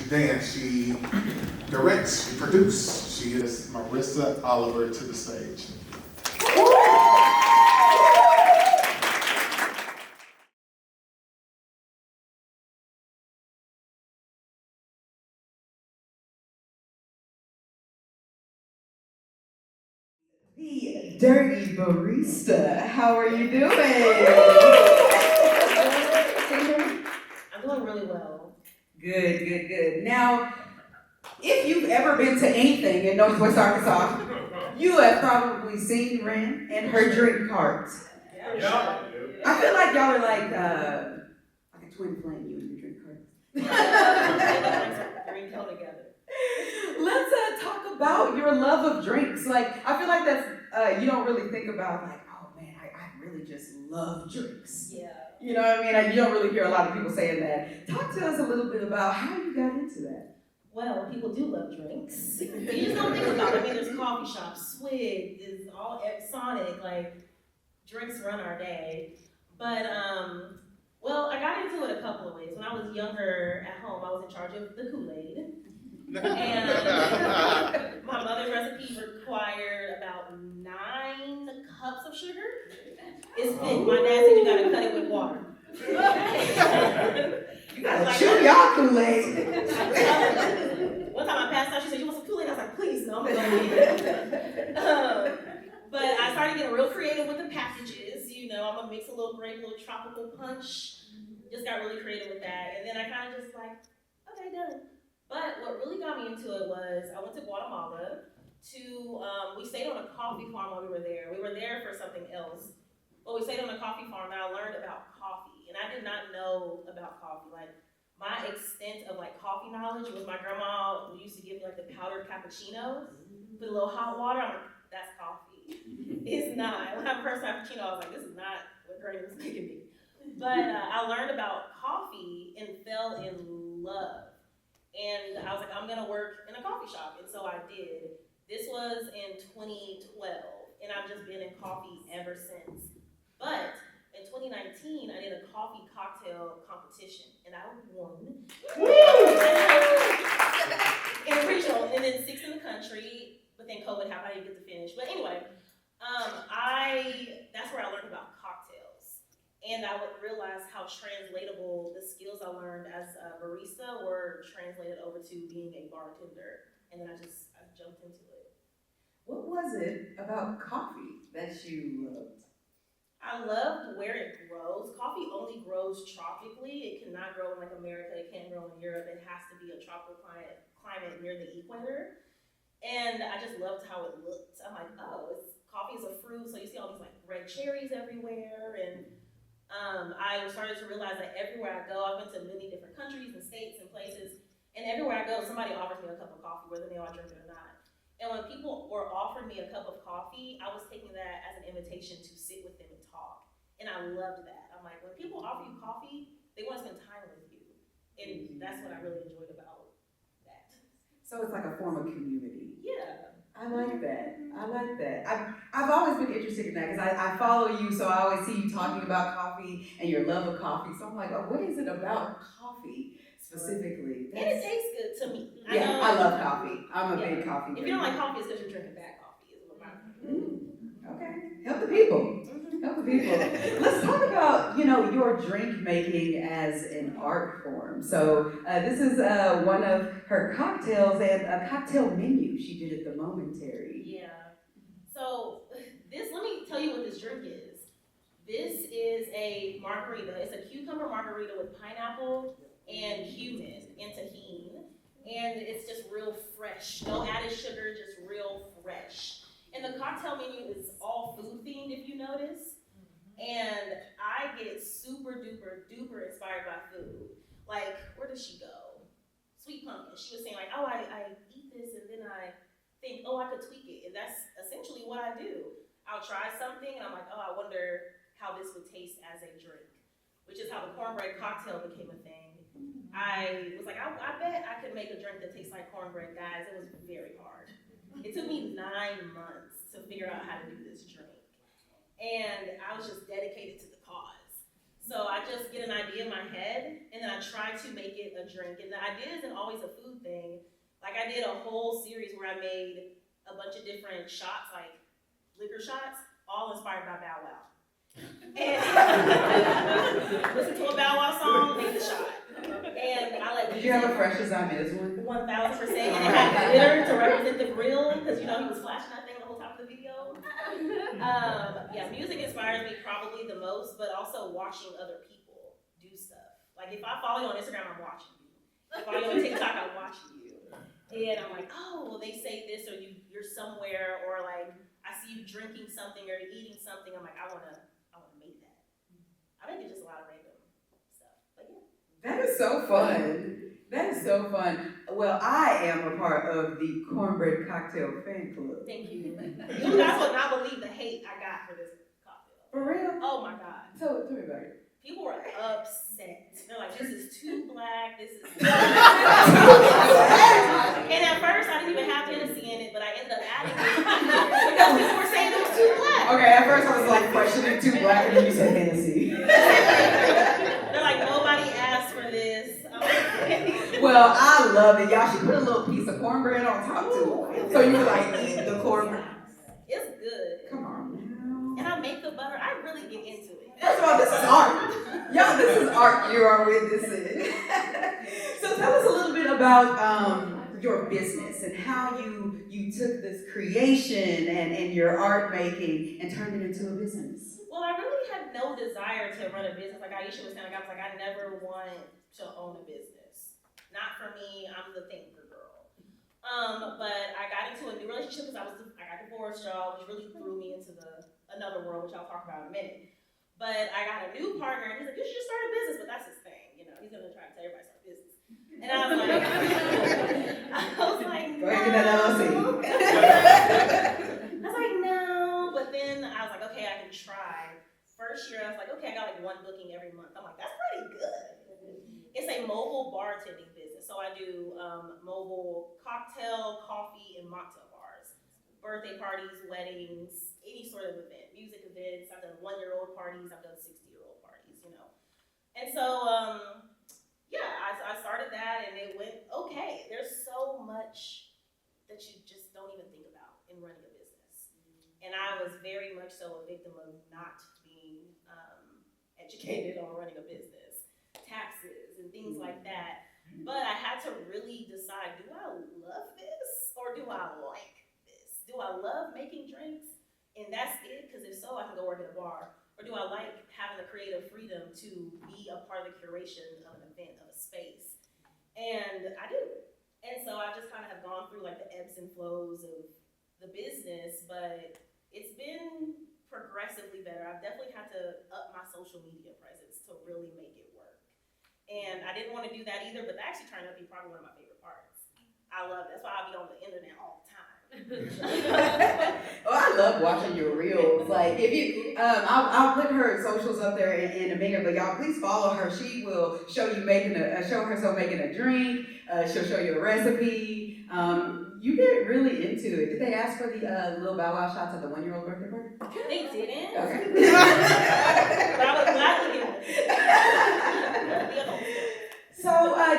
dance, she directs, she produces. She is Marissa Oliver to the stage. The Dirty Barista. How are you doing? I'm doing really well. Good. Now, if you've ever been to anything in Northwest Arkansas, you have probably seen Ren and her drink cart. Yeah. I feel like y'all are like a twin flame, you and your drink cart. Green co together. Let's talk about your love of drinks. Like, I feel like that's, you don't really think about like, oh man, I really just love drinks. Yeah. You know what I mean? You don't really hear a lot of people saying that. Talk to us a little bit about how you got into that. Well, people do love drinks. You just don't think about it. I mean, there's coffee shops, Swig, is all Sonic, like drinks run our day. But well, I got into it a couple of ways. When I was younger at home, I was in charge of the Kool-Aid. And my mother's recipe required about 9 cups of sugar. It's thick. My dad said you gotta cut it with water. You gotta chew y'all Kool-Aid. One time I passed out, she said, "You want some Kool-Aid?" I was like, "Please, no, I'm gonna eat it." But I started getting real creative with the packages. You know, I'm gonna mix a little grape, a little tropical punch. Just got really creative with that. And then I kind of just like, okay, done. But what really got me into it was I went to Guatemala to, we stayed on a coffee farm while we were there. We were there for something else. But we stayed on a coffee farm and I learned about coffee. And I did not know about coffee. Like, my extent of like coffee knowledge was my grandma used to give me like the powdered cappuccinos with a little hot water. I'm like, that's coffee. It's not. When I first had cappuccino, I was like, this is not what Granny was making me. But I learned about coffee and fell in love. And I was like, I'm gonna work in a coffee shop. And so I did. This was in 2012. And I've just been in coffee ever since. But in 2019, I did a coffee cocktail competition, and I won. In a regional, and then 6th in the country, but then COVID happened, I didn't get to finish. But anyway, that's where I learned about cocktails. And I would realize how translatable the skills I learned as a barista were translated over to being a bartender. And then I jumped into it. What was it about coffee that you loved? I loved where it grows. Coffee only grows tropically. It cannot grow in like America. It can't grow in Europe. It has to be a tropical climate near the equator. And I just loved how it looked. I'm like, oh, coffee is a fruit, so you see all these like red cherries everywhere. And I started to realize that everywhere I go, I've been to many different countries and states and places, and everywhere I go, somebody offers me a cup of coffee, whether they know I drink it or not. And when people were offering me a cup of coffee, I was taking that as an invitation to sit with them and talk. And I loved that. I'm like, when people offer you coffee, they want to spend time with you. And that's what I really enjoyed about that. So it's like a form of community. Yeah. I like that. I've always been interested in that because I follow you, so I always see you talking about coffee and your love of coffee. So I'm like, oh, what is it about coffee specifically? And it tastes good to me. Yeah, I love coffee. I'm a big coffee drinker. If you don't like coffee, it's because you're drinking bad coffee. Is what Okay, help the people. Help the people. Let's talk about, your drink making as an art form. So this is one of her cocktails and a cocktail menu she did at the Momentary. Yeah. So let me tell you what this drink is. This is a margarita. It's a cucumber margarita with pineapple and cumin and tahini. And it's just real fresh. No added sugar, just real fresh. And the cocktail menu is all food themed, if you notice. And I get super duper inspired by food. Like, where does she go? Sweet Pumpkin. She was saying like, oh, I eat this and then I think, oh, I could tweak it. And that's essentially what I do. I'll try something and I'm like, oh, I wonder how this would taste as a drink, which is how the cornbread cocktail became a thing. I was like, I bet I could make a drink that tastes like cornbread, guys. It was very hard. It took me 9 months to figure out how to do this drink. And I was just dedicated to the cause. So I just get an idea in my head, and then I try to make it a drink. And the idea isn't always a food thing. Like I did a whole series where I made a bunch of different shots, like liquor shots, all inspired by Bow Wow. And listen to a Bow Wow song, make the shot. And I let. Did you have a fresh design as one? 1000%, and it had glitter to represent the grill, because he was flashing that thing the whole time of the video. Yeah, music inspires me probably the most, but also watching other people do stuff. Like if I follow you on Instagram, I'm watching you. If I follow you on TikTok, I'm watching you. And I'm like, oh, well, they say this, or you're somewhere, or like I see you drinking something or eating something. I'm like, I wanna make that. I think it's just a lot of random stuff, but yeah. That is so fun. That is so fun. Well, I am a part of the Cornbread Cocktail Fan Club. Thank you. You guys would not believe the hate I got for this cocktail. For real? Oh my God. Tell me about it. People were upset. They're like, this is too black, this is and at first I didn't even have Hennessy in it, but I ended up adding it because people were saying it was too black. Okay, at first I was like questioning too black, and then you said Hennessy. They're like, nobody asked for this. Well, I love it. Y'all should put a little piece of cornbread on top too. So you like eat the cornbread. It's good. Come on now. And I make the butter. I really get into it. First of all, this is art. Y'all, this is art you are witnessing. So tell us a little bit about your business and how you took this creation and your art making and turned it into a business. Well, I really had no desire to run a business. Like Aisha was saying, I was like, I never wanted to own a business. Not for me. I'm the thinker girl. But I got into a new relationship because I got divorced, y'all, which really threw me into another world, which I'll talk about in a minute. But I got a new partner, and he's like, you should just start a business, but that's his thing, he's gonna try to tell everybody to start a business. And I was like, Go ahead and get that LLC. I was like, no, but then I was like, okay, I can try. First year, I was like, okay, I got like one booking every month. I'm like, that's pretty good. It's a mobile bartending business, so I do mobile cocktail, coffee, and mocktail bars. Birthday parties, weddings, any sort of event, music events. I've done 1-year-old parties, I've done 60-year-old parties, And so, I started that and it went okay. There's so much that you just don't even think about in running a business. And I was very much so a victim of not being educated on running a business, taxes and things like that. But I had to really decide, do I love this or do I like this? Do I love making drinks and that's it? Because if so, I can go work at a bar. Or do I like having the creative freedom to be a part of the curation of an event, of a space? And I do. And so I just kind of have gone through like the ebbs and flows of the business, but it's been progressively better. I've definitely had to up my social media presence to really make it work. And I didn't want to do that either, but that actually turned out to be probably one of my favorite parts. I love it. That's why I'll be on the internet all the time. Oh, I love watching your reels. Like if you, I'll put her socials up there in a minute. But y'all, please follow her. She will show you show herself making a drink. She'll show you a recipe. You get really into it. Did they ask for the little Bow Wow shots at the 1-year-old birthday party? They didn't. Okay. But I would gladly give it. So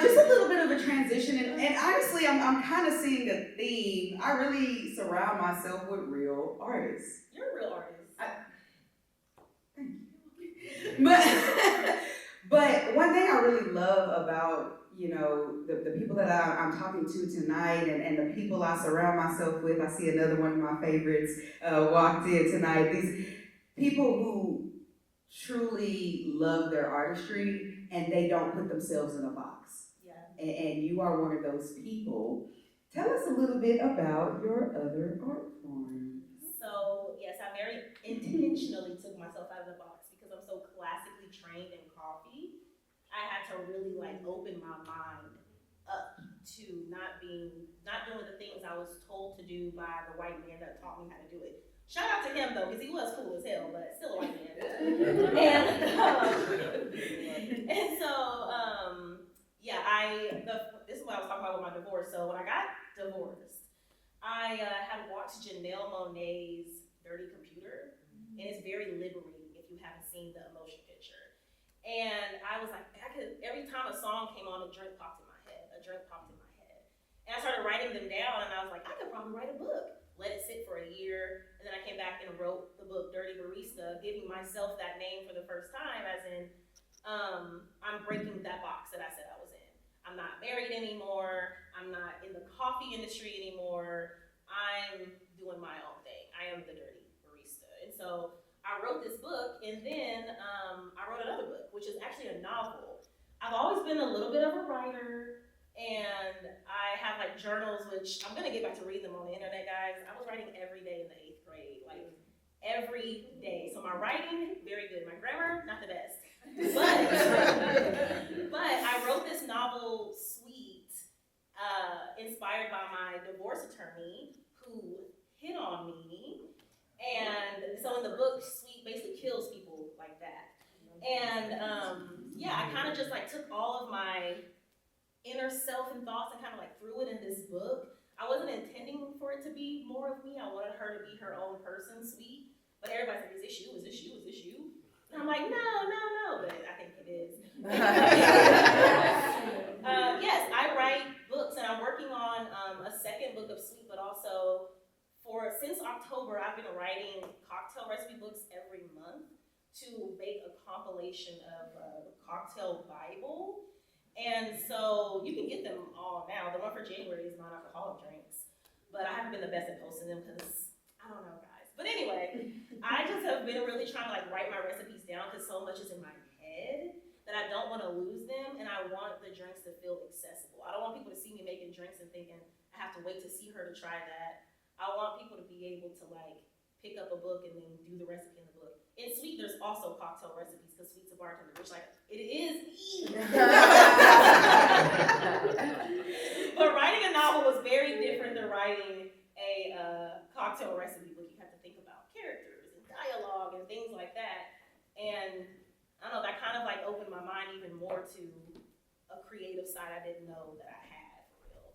just a little bit of a transition, and honestly, I'm kind of seeing a theme. I really surround myself with real artists. You're a real artist. But one thing I really love about the people that I'm talking to tonight, and the people I surround myself with. I see another one of my favorites walked in tonight. These people who truly love their artistry and they don't put themselves in a box. Yeah. And you are one of those people. Tell us a little bit about your other art forms. So, yes, I very intentionally took myself out of the box because I'm so classically trained in coffee. I had to really open my mind up to not doing the things I was told to do by the white man that taught me how to do it. Shout out to him though, because he was cool as hell, but still a white man. And so, this is what I was talking about with my divorce. So when I got divorced, I had watched Janelle Monáe's Dirty Computer, and it's very liberating if you haven't seen the emotion picture. And I was like, every time a song came on, a drink popped in my head. And I started writing them down, and I was like, I could probably write a book. Let it sit for a year, and then I came back and wrote the book Dirty Barista, giving myself that name for the first time, as in, I'm breaking that box that I said I was in. I'm not married anymore. I'm not in the coffee industry anymore. I'm doing my own thing. I am the Dirty Barista. And so I wrote this book, and then I wrote another book, which is actually a novel. I've always been a little bit of a writer, and I have like journals, which I'm gonna get back to reading them on the internet, guys. I was writing every day in the 8th grade, like every day. So my writing, very good. My grammar, not the best. But I wrote this novel, Sweet, inspired by my divorce attorney who hit on me. And so in the book, Sweet basically kills people like that. And yeah, I kind of just like took all of my inner self and thoughts and kind of like threw it in this book. I wasn't intending for it to be more of me. I wanted her to be her own person, Sweet. But everybody's like, is this you? Is this you? Is this you? And I'm like, no, but I think it is. Yes, I write books, and I'm working on a second book of Sweet, but also since October, I've been writing cocktail recipe books every month to make a compilation of the Cocktail Bible. And so you can get them all now. The one for January is non-alcoholic drinks, but I haven't been the best at posting them because I don't know, guys. But anyway, I just have been really trying to like write my recipes down because so much is in my head that I don't want to lose them, and I want the drinks to feel accessible. I don't want people to see me making drinks and thinking I have to wait to see her to try that. I want people to be able to like pick up a book and then do the recipe in the book. In Sweet, there's also cocktail recipes because Sweet's a bartender, which like it is. But writing a novel was very different than writing a cocktail recipe book. You have to think about characters and dialogue and things like that. And I don't know, that kind of like opened my mind even more to a creative side I didn't know that I had for real.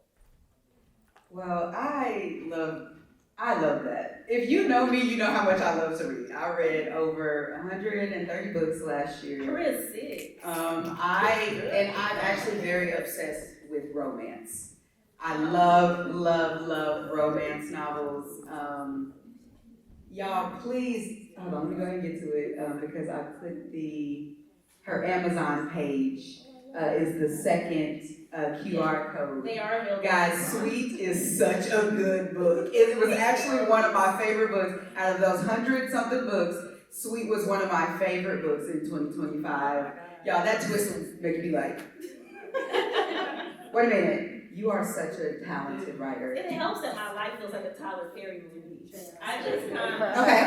Well, I love that. If you know me, you know how much I love to read. I read over 130 books last year. Chris, sick. I'm actually very obsessed with romance. I love romance novels. Y'all, please, hold on, let me go ahead and get to it because I clicked her Amazon page is the second QR code. They are available. Guys, Sweet is such a good book. It was actually one of my favorite books. Out of those 100-something books, Sweet was one of my favorite books in 2025. Y'all, that twist will make you be like, wait a minute. You are such a talented writer. It helps that my life feels like a Tyler Perry movie. I just kind of... Okay.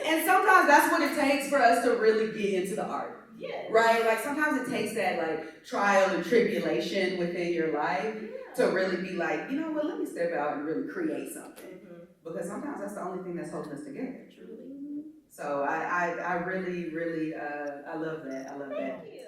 And sometimes that's what it takes for us to really get into the art. Yeah. Right? Like sometimes it takes that like trial and tribulation within your life to really be like, you know what, let me step out and really create something. Mm-hmm. Because sometimes that's the only thing that's holding us together. Truly. So I really, I love that. I love that. Thank you.